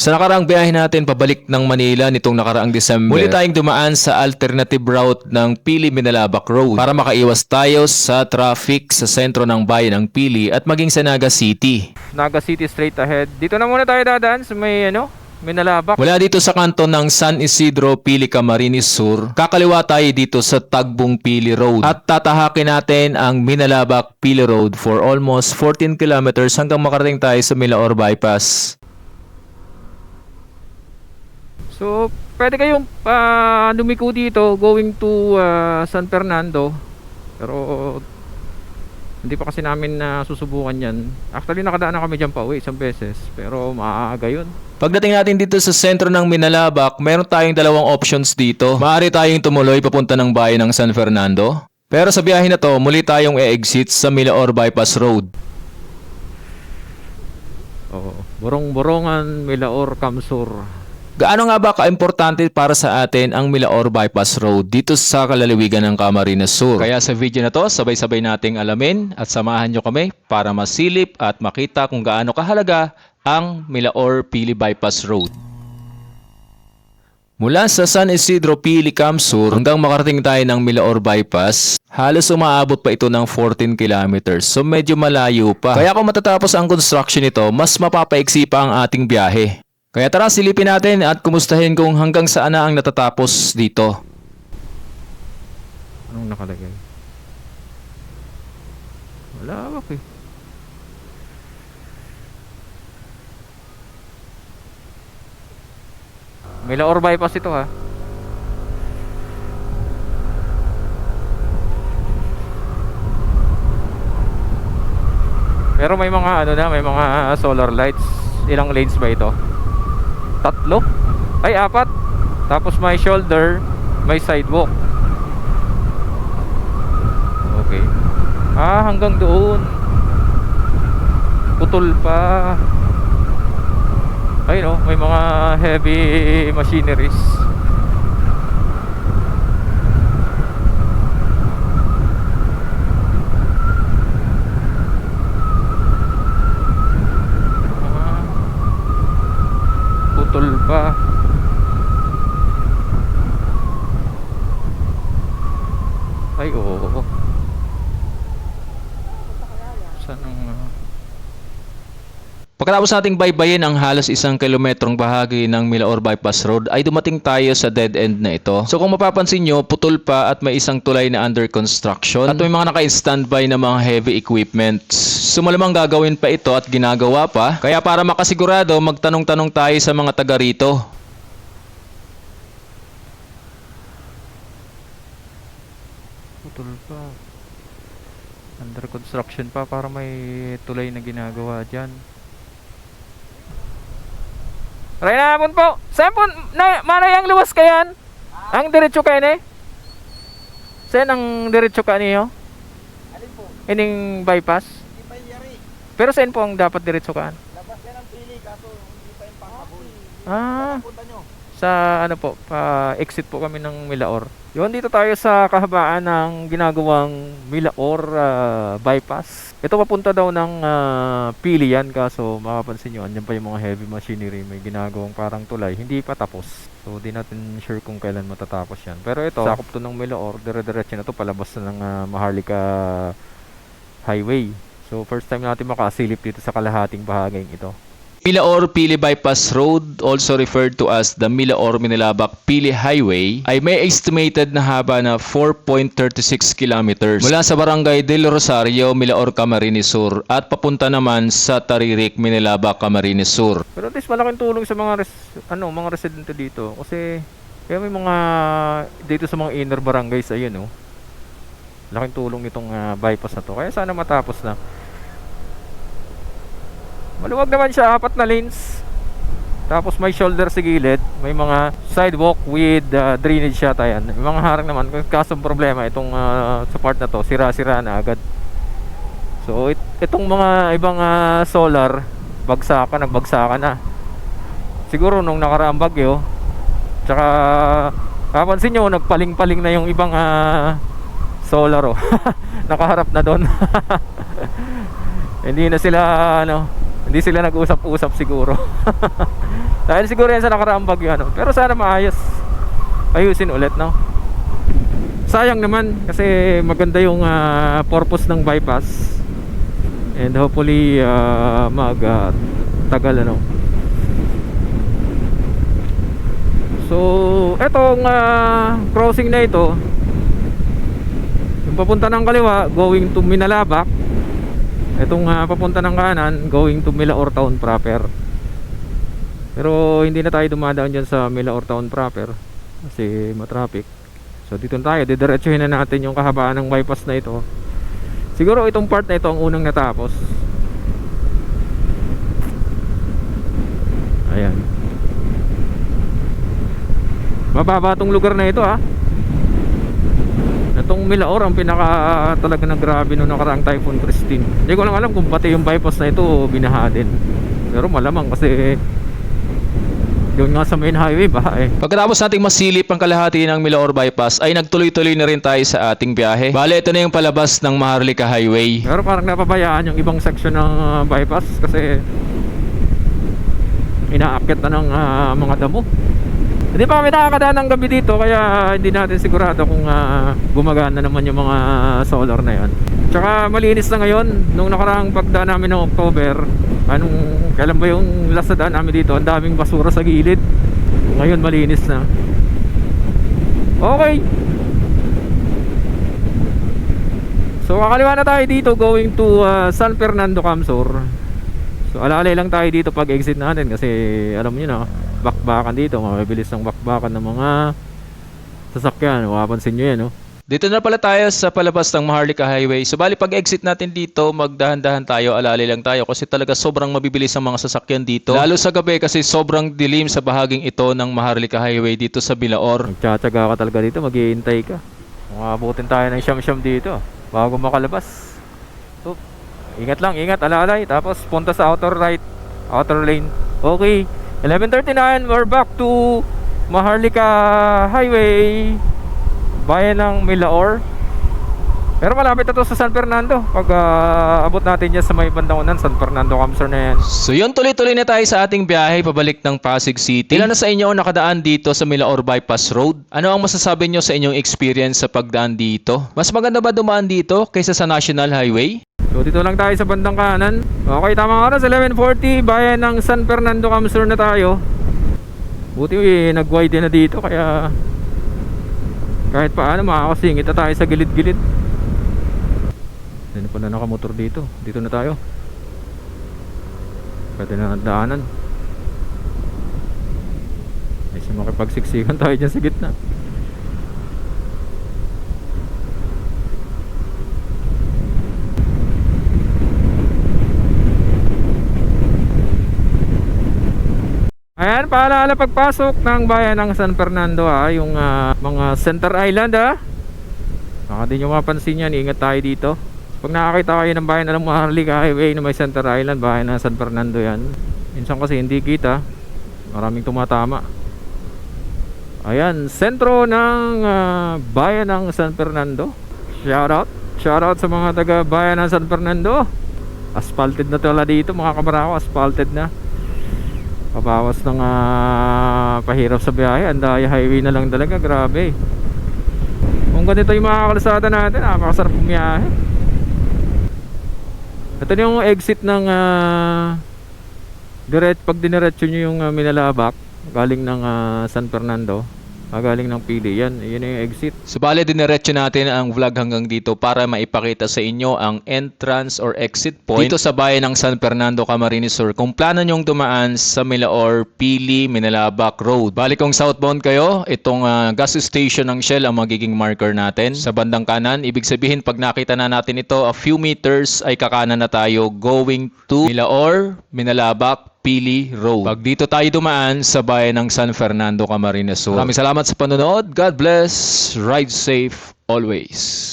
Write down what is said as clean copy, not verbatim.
Sa nakaraang biyahe natin pabalik ng Manila nitong nakaraang December, muli tayong dumaan sa alternative route ng Pili Binalabak Road para makaiwas tayo sa traffic sa sentro ng bayan ng Pili at maging sa Naga City. Naga City straight ahead. Dito na muna tayo dadaan sa may Binalabak. Mula dito sa kanto ng San Isidro, Pili, Camarines Sur, kakaliwa tayo dito sa Tagbong Pili Road at tatahakin natin ang Binalabak Pili Road for almost 14 kilometers hanggang makarating tayo sa Milaor Bypass. So, pwede kayong lumiko dito going to San Fernando. Pero hindi pa kasi namin susubukan yan. Actually, nakadaan na kami dyan pa uwi isang beses. Pero maaga yun. Pagdating natin dito sa sentro ng Binalabak, meron tayong dalawang options dito. Maaari tayong tumuloy papunta ng bayan ng San Fernando. Pero sa biyahe na to, muli tayong e-exit sa Milaor Bypass Road. Oo. Borong-borongan, Milaor, Kamsur. Gaano nga ba ka-importante para sa atin ang Milaor Bypass Road dito sa kalalawigan ng Camarines Sur? Kaya sa video na to, sabay-sabay nating alamin at samahan nyo kami para masilip at makita kung gaano kahalaga ang Milaor Pili Bypass Road. Mula sa San Isidro, Pili, Kamsur hanggang makarating tayo ng Milaor Bypass, halos umaabot pa ito ng 14 kilometers. So medyo malayo pa. Kaya kung matatapos ang construction nito, mas mapapaiksi pa ang ating biyahe. Kaya tara silipin natin at kumustahin kung hanggang saan na ang natatapos dito. Anong nakalagay? Wala ba eh. Milaor Bypass ito ha. Pero may mga may mga solar lights. Ilang lanes ba ito? 3? Ay 4. Tapos may shoulder, may sidewalk. Okay. Hanggang doon. Putol pa. Ay may mga heavy machineries. Putol pa. Ay oo. Saan ang Pagkatapos nating baybayin ang halos 1 kilometrong bahagi ng Milaor Bypass Road ay dumating tayo sa dead end na ito. So kung mapapansin nyo, putol pa at may isang tulay na under construction at may mga naka-standby na mga heavy equipments. So malamang gagawin pa ito at ginagawa pa. Kaya para makasigurado, magtanong-tanong tayo sa mga taga rito. putol pa. Under construction pa, para may tulay na ginagawa dyan. Rainapon po. Saan po? Manay ang luwas kayan? Ang diretso kayo ni? Saan ang diretso ka niyo? Alin po? Ining bypass? Hindi pa yari. Pero saan po ang dapat diretso kaan? Labas yan ang pili kaso hindi pa yung pangkabul. Ah, Punta nyo. sa ano po, pa-exit po kami ng Milaor. Yun, dito tayo sa kahabaan ng ginagawang Milaor bypass. Ito papunta daw ng Pili yan, kaso makapansin nyo, andyan pa yung mga heavy machinery, may ginagawang parang tulay, hindi pa tapos. So di natin sure kung kailan matatapos yan. Pero ito, sakop to ng Milaor, dire-diretso na to palabas na ng Maharlika Highway. So first time natin makasilip dito sa kalahating bahaging ito. Milaor Pili Bypass Road, also referred to as the Milaor-Minalabak Pili Highway, ay may estimated na haba na 4.36 kilometers mula sa Barangay Del Rosario, Milaor, Camarines Sur at papunta naman sa Taririk, Minalabak, Camarines Sur. Pero at least malaking tulong sa mga mga residente dito kasi kaya may mga dito sa mga inner barangays ayun laking tulong nitong bypass na to. Kaya sana matapos na. Maluwag naman siya, 4 na lanes. Tapos may shoulder sa gilid, may mga sidewalk with drainage siya tayo. May mga harang naman, kasong problema itong sa part na to, sira-sira na agad. So itong mga ibang solar, nagbagsakan na. Siguro nung nakaraang bagyo, tsaka kapansin nyo, nagpaling-paling na yung ibang solar nakaharap na doon. Hindi na sila hindi sila nag-usap-usap siguro. Dahil siguro yan sa nakaraang bagyo, ano. Pero sana maayos. Ayusin ulit, no? Sayang naman kasi maganda yung purpose ng bypass. And hopefully tagal, ano. So, etong crossing na ito, yung papunta ng kaliwa going to Minalabak, etong papunta ng kanan going to Milaor Town proper. Pero hindi na tayo dumadaan dyan sa Milaor Town proper kasi matraffic. So dito na tayo, didiretsuhin na natin yung kahabaan ng bypass na ito. Siguro itong part na ito ang unang natapos. Ayan. Mababa tong lugar na ito, ha. Itong Milaor ang pinaka talaga na grabe nung nakaraang Typhoon Christine. Hindi ko lang alam kung pati yung bypass na ito binaha din. Pero malamang kasi doon nga sa main highway ba eh. Pagkatapos nating masilip ang kalahati ng Milaor Bypass ay nagtuloy-tuloy na rin tayo sa ating biyahe. Bale, ito na yung palabas ng Maharlika Highway. Pero parang napabayaan yung ibang section ng bypass kasi inaakyat na ng mga damo. Hindi pa kami nakakadaan ng gabi dito kaya hindi natin sigurado kung gumagana naman yung mga solar na yan. Tsaka malinis na ngayon. Nung nakaraang pagdaan namin ng October, kailan ba yung last na daan namin dito, ang daming basura sa gilid. Ngayon malinis na. Okay. So kakaliwa na tayo dito going to San Fernando Camsor. So alalay lang tayo dito pag exit natin kasi alam niyo na bakbakan dito, mabilis ang bakbakan ng mga sasakyan. Mapapansin nyo yan, no? Dito na pala tayo sa palabas ng Maharlika Highway. So bali pag exit natin dito, magdahan-dahan tayo, alalay lang tayo kasi talaga sobrang mabibilis ang mga sasakyan dito. Lalo sa gabi kasi sobrang dilim sa bahaging ito ng Maharlika Highway dito sa Milaor. Magtsatsaga ka talaga dito, maghihintay ka. Makabutin tayo ng siyam-siyam dito bago makalabas. So, ingat lang, ingat, alalay. Tapos punta sa outer right, outer lane. Okay. 11:39, we're back to Maharlika Highway, bayan ng Milaor. Pero malapit na to sa San Fernando. Pag abot natin yan sa may bandang unan, San Fernando Camsor na yan. So yun, tuloy-tuloy na tayo sa ating biyahe pabalik ng Pasig City. Ilan na sa inyo ang nakadaan dito sa Milaor Bypass Road? Ano ang masasabi nyo sa inyong experience sa pagdaan dito? Mas maganda ba dumaan dito kaysa sa National Highway? So dito lang tayo sa bandang kanan. Okay, tamang oras, 11:40, bayan ng San Fernando Camsor na tayo. Buti nag-wide na dito kaya kahit paano makakasingit na tayo sa gilid-gilid. Sino pa na nakamotor dito? Dito na tayo. Pwede na daanan. Ay, makipagsiksikan tayo dyan sa gitna. Ayan, paalala pagpasok ng bayan ng San Fernando, yung mga Center Island, baka di nyo mapansin yan, ingat tayo dito. Pag nakakita kayo ng bayan ng Maharlika Highway na may Center Island, bayan ng San Fernando yan. Minsan kasi hindi kita, maraming tumatama. Ayan, sentro ng bayan ng San Fernando. Shout out sa mga taga bayan ng San Fernando. Asphalted na tala dito mga kamarako, asphalted na. Pabawas ng pahirap sa biyahe. Andaya highway na lang talaga. Grabe. Kung ganito yung mga kalsada natin, napakasarap bumiyahe. Ito na yung exit ng pag diniretso nyo yung Minalabak galing ng San Fernando, galing ng PD, yun yung exit. So bale, diniretso natin ang vlog hanggang dito para maipakita sa inyo ang entrance or exit point dito sa bayan ng San Fernando, Camarines Sur. Kung plano nyong dumaan sa Milaor, Pili, Minalabak Road. Bale, kung southbound kayo, itong gas station ng Shell ang magiging marker natin. Sa bandang kanan, ibig sabihin pag nakita na natin ito, a few meters ay kakanan na tayo going to Milaor, Minalabak, Pili Road. Pag dito tayo dumaan sa bayan ng San Fernando, Camarines Sur. Maraming salamat sa panonood. God bless. Ride safe always.